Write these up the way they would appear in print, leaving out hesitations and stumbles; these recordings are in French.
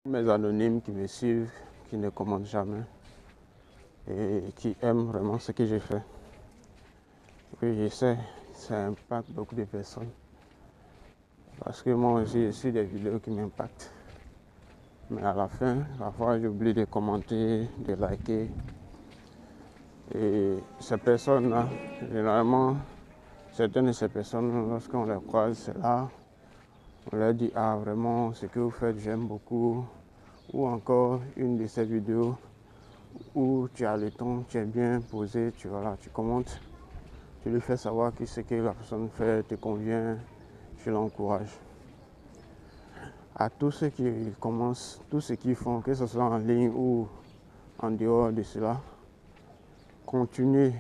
Mes anonymes qui me suivent, qui ne commentent jamais et qui aiment vraiment ce que j'ai fait. Oui, je sais, ça impacte beaucoup de personnes. Parce que moi aussi, je suis des vidéos qui m'impactent. Mais à la fin, parfois j'oublie de commenter, de liker. Et ces personnes-là, généralement, certaines de ces personnes, lorsqu'on les croise, c'est là, on leur dit, ah vraiment, ce que vous faites, j'aime beaucoup. Ou encore une de ces vidéos où tu as le ton, tu es bien posé, tu commentes, tu lui fais savoir que ce que la personne fait te convient, tu l'encourages. À tous ceux qui commencent, tous ceux qui font, que ce soit en ligne ou en dehors de cela, continuez,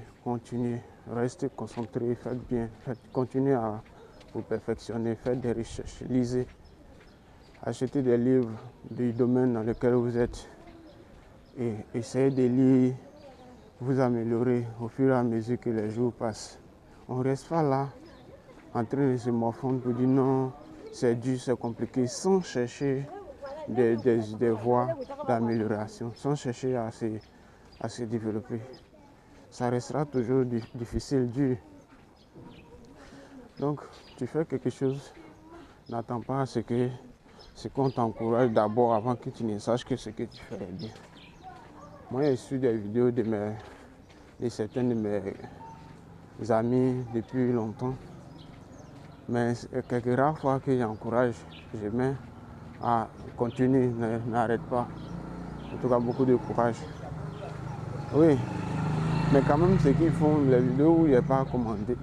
restez concentrés, faites bien, continuez à vous perfectionner, faites des recherches, lisez, achetez des livres du domaine dans lequel vous êtes et essayez de lire, vous améliorer au fur et à mesure que les jours passent. On ne reste pas là en train de se morfondre pour dire non, c'est dur, c'est compliqué, sans chercher des voies d'amélioration, sans chercher à se développer. Ça restera toujours difficile, dur. Donc, tu fais quelque chose, n'attends pas à ce qu'on t'encourage d'abord avant que tu ne saches que ce que tu fais est bien. Moi, j'ai su des vidéos de certains de mes amis depuis longtemps. Mais quelques rares fois que j'encourage, je mets à continuer, n'arrête pas. En tout cas, beaucoup de courage. Oui, mais quand même, ce qu'ils font, les vidéos où il n'y a pas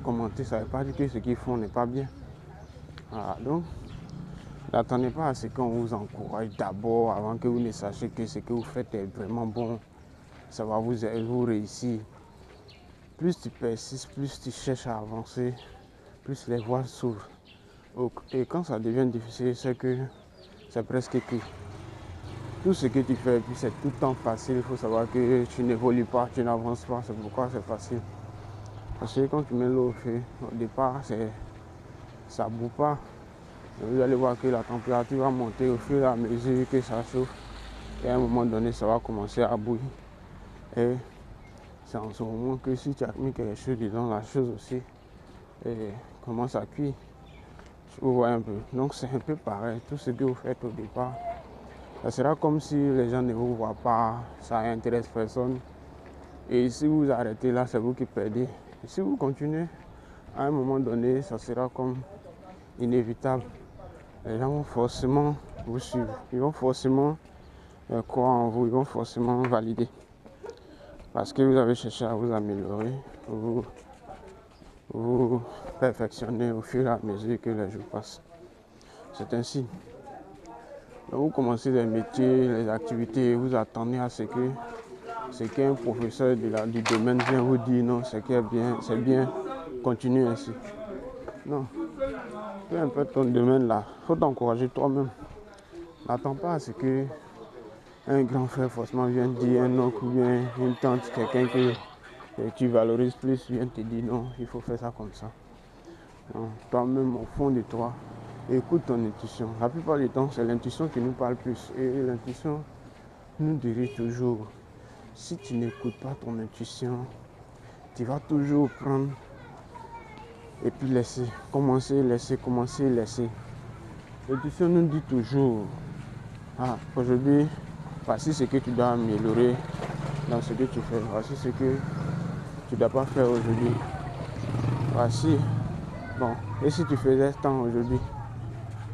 commenté, ça ne veut pas dire que ce qu'ils font n'est pas bien. Voilà, donc, n'attendez pas à ce qu'on vous encourage d'abord avant que vous ne sachiez que ce que vous faites est vraiment bon. Ça va vous réussir. Plus tu persistes, plus tu cherches à avancer, plus les voies s'ouvrent. Et quand ça devient difficile, c'est que c'est presque écrit. Tout ce que tu fais, puis c'est tout le temps facile. Il faut savoir que tu n'évolues pas, tu n'avances pas. C'est pourquoi c'est facile. Parce que quand tu mets l'eau au feu, au départ, ça ne bout pas. Et vous allez voir que la température va monter au fur et à mesure que ça chauffe. Et à un moment donné, ça va commencer à bouillir. Et c'est en ce moment que si tu as mis quelque chose dedans, la chose aussi commence à cuire. Vous voyez un peu. Donc c'est un peu pareil. Tout ce que vous faites au départ, ça sera comme si les gens ne vous voient pas, ça n'intéresse personne. Et si vous arrêtez là, c'est vous qui perdez. Et si vous continuez, à un moment donné, ça sera comme inévitable. Les gens vont forcément vous suivre. Ils vont forcément croire en vous, ils vont forcément valider. Parce que vous avez cherché à vous améliorer, vous perfectionner au fur et à mesure que les jours passent. C'est ainsi. Donc vous commencez les métiers, les activités, vous attendez à ce qu'un professeur du domaine vient vous dire non, c'est bien, continue ainsi. Non, peu importe ton domaine là, il faut t'encourager toi-même. N'attends pas à ce qu'un grand frère forcément vienne dire, un oncle ou bien une tante, quelqu'un que tu valorises plus, vient te dire non, il faut faire ça comme ça. Non, toi-même au fond de toi, écoute ton intuition. La plupart du temps, c'est l'intuition qui nous parle plus. Et l'intuition nous dirige toujours. Si tu n'écoutes pas ton intuition, tu vas toujours prendre et puis laisser. Commencer. L'intuition nous dit toujours, aujourd'hui, voici ce que tu dois améliorer dans ce que tu fais. Voici ce que tu ne dois pas faire aujourd'hui. Voici. Bon, et si tu faisais tant aujourd'hui,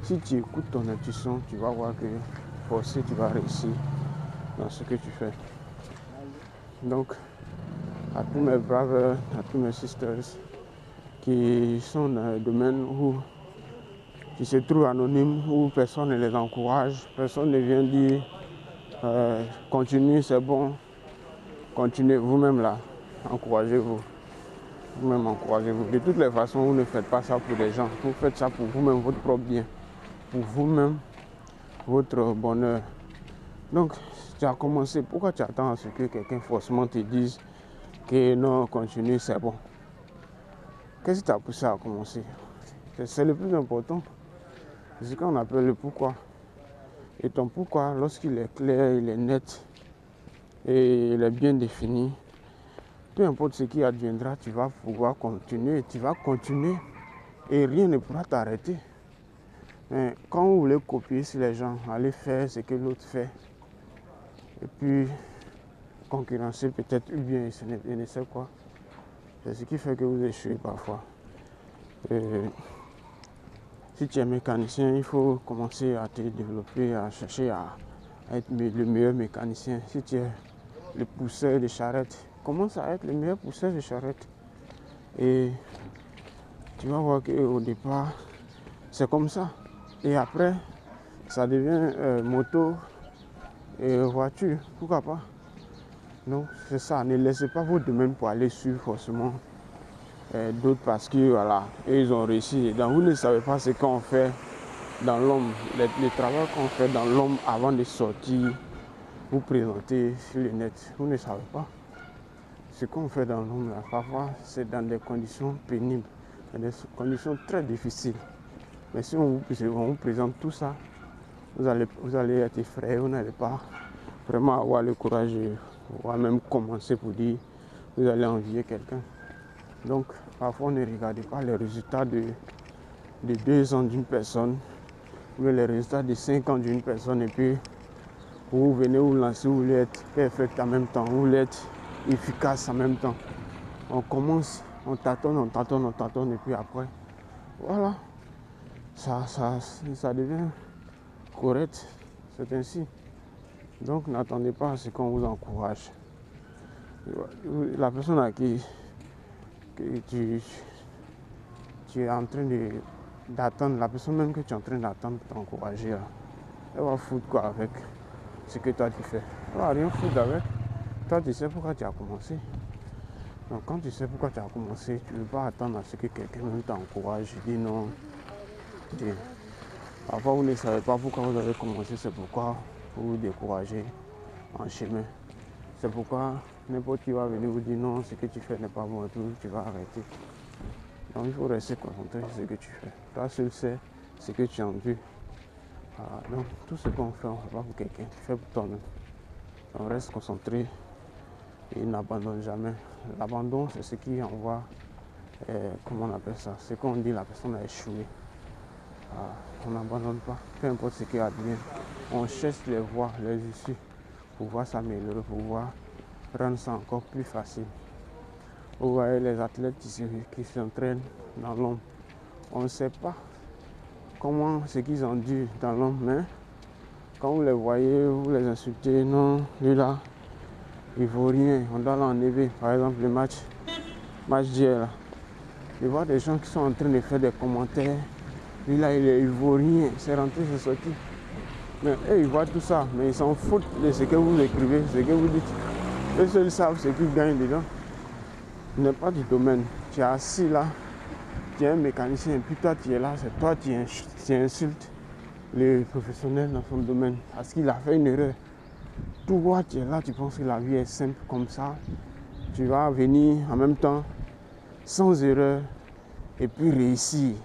si tu écoutes ton intuition, tu vas voir que forcé, tu vas réussir dans ce que tu fais. Donc, à tous mes brothers, à tous mes sisters qui sont dans le domaine qui se trouvent anonymes, où personne ne les encourage, personne ne vient dire continue, c'est bon, continuez vous-même là, encouragez-vous. Vous-même encouragez-vous. De toutes les façons, vous ne faites pas ça pour les gens, vous faites ça pour vous-même, votre propre bien, pour vous-même, votre bonheur. Donc, tu as commencé, pourquoi tu attends à ce que quelqu'un forcément te dise que non, continue, c'est bon? Qu'est-ce qui t'a poussé à commencer? C'est le plus important. C'est ce qu'on appelle le pourquoi. Et ton pourquoi, lorsqu'il est clair, il est net et il est bien défini, peu importe ce qui adviendra, tu vas pouvoir continuer, tu vas continuer et rien ne pourra t'arrêter. Mais quand vous voulez copier sur les gens, allez faire ce que l'autre fait et puis concurrencer peut-être ou bien je ne sais quoi, c'est ce qui fait que vous échouez parfois. Si tu es mécanicien, il faut commencer à te développer, à chercher à être le meilleur mécanicien. Si tu es le pousseur de charrette, commence à être le meilleur pousseur de charrette. Et tu vas voir qu'au départ, c'est comme ça. Et après, ça devient moto et voiture, pourquoi pas. Donc c'est ça, ne laissez pas vos domaines pour aller suivre forcément d'autres parce que voilà, eux, ils ont réussi. Donc vous ne savez pas ce qu'on fait dans l'homme, le travail qu'on fait dans l'homme avant de sortir, vous présenter sur le net. Vous ne savez pas. Ce qu'on fait dans l'homme, là, parfois, c'est dans des conditions pénibles, dans des conditions très difficiles. Mais si on vous présente tout ça, vous allez être effrayé, vous n'allez pas vraiment avoir le courage, voire même commencer pour dire, vous allez envier quelqu'un. Donc, parfois, ne regardez pas les résultats de 2 ans d'une personne, ou les résultats de 5 ans d'une personne, et puis vous venez vous lancer, vous voulez être perfect en même temps, vous voulez être efficace en même temps. On commence, on tâtonne, et puis après, voilà, ça devient correct, c'est ainsi. Donc n'attendez pas à ce qu'on vous encourage. La personne à qui tu es en train d'attendre, la personne même que tu es en train d'attendre pour t'encourager, elle va foutre quoi avec ce que toi tu fais. Elle va rien foutre avec. Toi tu sais pourquoi tu as commencé. Donc quand tu sais pourquoi tu as commencé, tu ne veux pas attendre à ce que quelqu'un même t'encourage. Je dis non. Parfois vous ne savez pas pourquoi vous avez commencé, c'est pourquoi vous vous découragez en chemin. C'est pourquoi n'importe qui va venir vous dire non, ce que tu fais n'est pas bon et tout, tu vas arrêter. Donc il faut rester concentré sur ce que tu fais. Toi seul sais ce que tu as envie. Donc tout ce qu'on fait, on ne fait pas pour quelqu'un, tu fais pour toi-même. On reste concentré et n'abandonne jamais. L'abandon, c'est ce qui envoie, comment on appelle ça, c'est qu'on dit la personne a échoué. On n'abandonne pas, peu importe ce qui advient. On cherche les voies, les issues pour pouvoir s'améliorer, pour pouvoir rendre ça encore plus facile. Vous voyez les athlètes qui s'entraînent dans l'ombre. On ne sait pas comment ce qu'ils ont dû dans l'ombre, mais quand vous les voyez, vous les insultez, non, lui là, il ne vaut rien, on doit l'enlever. Par exemple, le match d'hier là. Je vois des gens qui sont en train de faire des commentaires. Lui là, il ne vaut rien, c'est rentré, c'est sorti. Mais eux, ils voient tout ça, mais ils s'en foutent de ce que vous écrivez, ce que vous dites. Eux seuls savent ce qu'ils gagnent dedans. Ce n'est pas du domaine. Tu es assis là, tu es un mécanicien, et puis toi tu es là, c'est toi qui insultes le professionnel dans son domaine parce qu'il a fait une erreur. Toi tu es là, tu penses que la vie est simple comme ça. Tu vas venir en même temps sans erreur et puis réussir.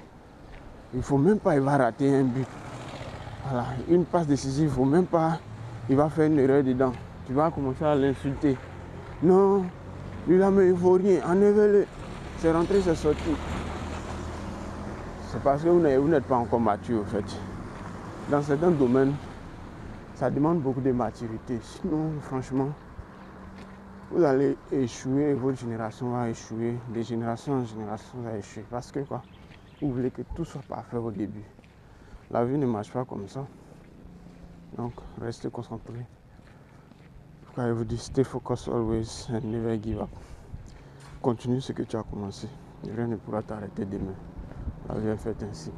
Il ne faut même pas, il va rater un but. Voilà, une passe décisive, il ne faut même pas, il va faire une erreur dedans. Tu vas commencer à l'insulter. Non, lui là, mais il ne vaut rien, enlevez-le. C'est rentré, c'est sorti. C'est parce que vous n'êtes pas encore mature, en fait. Dans certains domaines, ça demande beaucoup de maturité. Sinon, franchement, vous allez échouer, votre génération va échouer, de génération en génération va échouer. Parce que quoi, vous voulez que tout soit parfait au début. La vie ne marche pas comme ça. Donc, restez concentrés. Quand je vous dis, stay focused always and never give up. Continue ce que tu as commencé. Rien ne pourra t'arrêter demain. La vie est faite ainsi.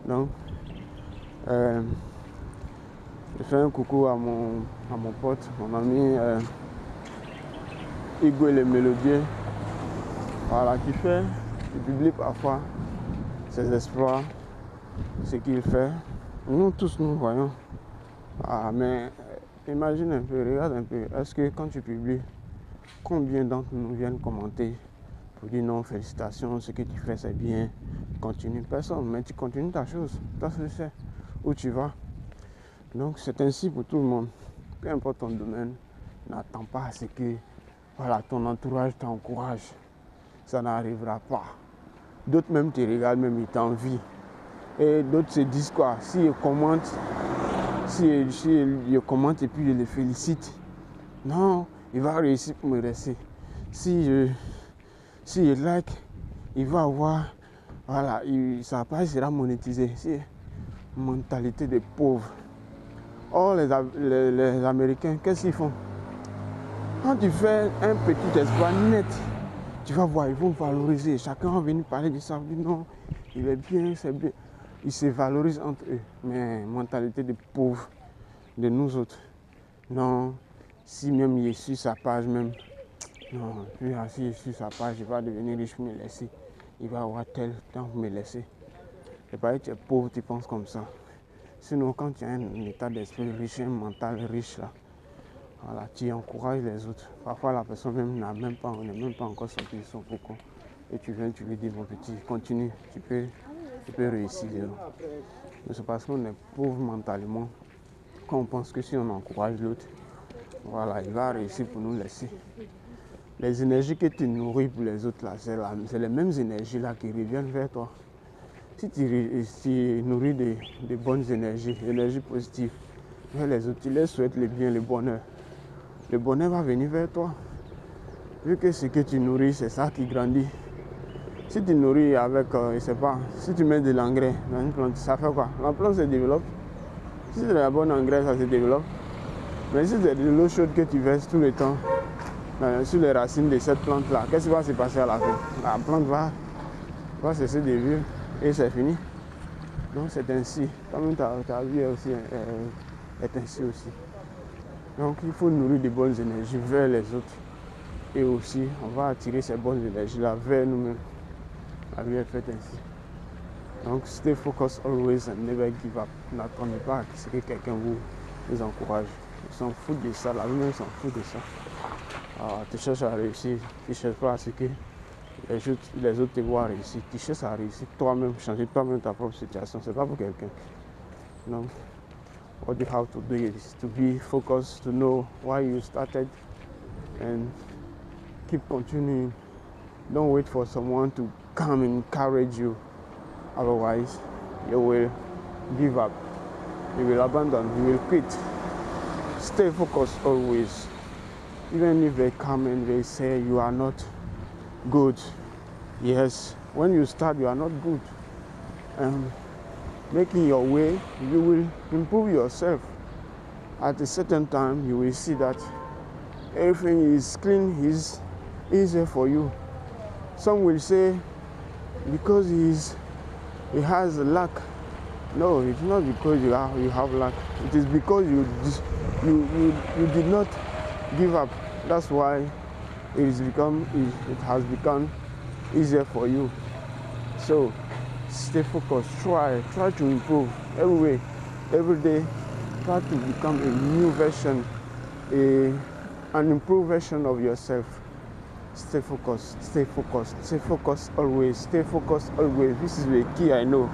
Donc, je fais un coucou à mon pote, mon ami Hugo le Mélodier. Voilà, qui publie parfois ses espoirs, ce qu'il fait. Nous tous, nous voyons. Mais imagine un peu, regarde un peu. Est-ce que quand tu publies, combien d'entre nous viennent commenter pour dire non, félicitations, ce que tu fais c'est bien, continue. Personne, mais tu continues ta chose. Toi, tu sais où tu vas. Donc c'est ainsi pour tout le monde. Peu importe ton domaine, n'attends pas à ce que voilà, ton entourage t'encourage. Ça n'arrivera pas. D'autres même te regardent, même ils t'envient. Et d'autres se disent quoi? S'ils commentent, s'ils commentent et puis je les félicite, non, il va réussir pour me rester. Si je like, il va avoir, voilà, sa page sera monétisée. C'est mentalité de pauvres. Or, les Américains, qu'est-ce qu'ils font? Quand tu fais un petit espoir net, tu vas voir, ils vont valoriser. Chacun va venir parler de ça. Non, il est bien, c'est bien. Ils se valorisent entre eux. Mais mentalité de pauvres, de nous autres. Non, si même il est sur sa page, même, non, puis si il est sur sa page, il va devenir riche pour me laisser. Il va avoir tel temps pour me laisser. C'est pas que tu es pauvre, tu penses comme ça. Sinon, quand tu as un état d'esprit riche, un mental riche, là, voilà, tu encourages les autres. Parfois, la personne même n'est même pas encore sorti de son cocon. Et tu viens, tu lui dis, mon petit, continue, tu peux réussir. Mais c'est parce qu'on est pauvre mentalement qu'on pense que si on encourage l'autre, voilà, il va réussir pour nous laisser. Les énergies que tu nourris pour les autres, là, c'est les mêmes énergies là qui reviennent vers toi. Si tu nourris de bonnes énergies positives vers les autres, tu leur souhaites le bien, le bonheur va venir vers toi. Vu que ce que tu nourris, c'est ça qui grandit. Si tu nourris avec, je sais pas, si tu mets de l'engrais dans une plante, ça fait quoi? La plante se développe. Si c'est de la bonne engrais, ça se développe. Mais si c'est de l'eau chaude que tu verses tout le temps sur les racines de cette plante-là, qu'est-ce qui va se passer à la fin? La plante va cesser de vivre et c'est fini. Donc c'est ainsi. Toi-même, ta vie est ainsi aussi. Donc il faut nourrir de bonnes énergies vers les autres. Et aussi, on va attirer ces bonnes énergies-là vers nous-mêmes. La vie est faite ainsi. Donc stay focused always and never give up. N'attendez pas à ce que quelqu'un vous encourage. Ils s'en foutent de ça, la vie-même s'en fout de ça. Alors, tu cherches à réussir, tu ne cherches pas à ce que les autres te voient réussir. Tu cherches à réussir toi-même, changer toi-même ta propre situation. Ce n'est pas pour quelqu'un. Donc, what you have to do is to be focused, to know why you started and keep continuing. Don't wait for someone to come and encourage you. Otherwise, you will give up. You will abandon. You will quit. Stay focused always. Even if they come and they say you are not good. Yes, when you start, you are not good. Making your way, you will improve yourself. At a certain time, you will see that everything is clean, is easier for you. Some will say because he has luck. No, it's not because you have luck. It is because you did not give up. That's why it has become easier for you. So stay focused. Try to improve every day. Try to become a new version, an improved version of yourself. Stay focused always. Stay focused always. This is the key I know.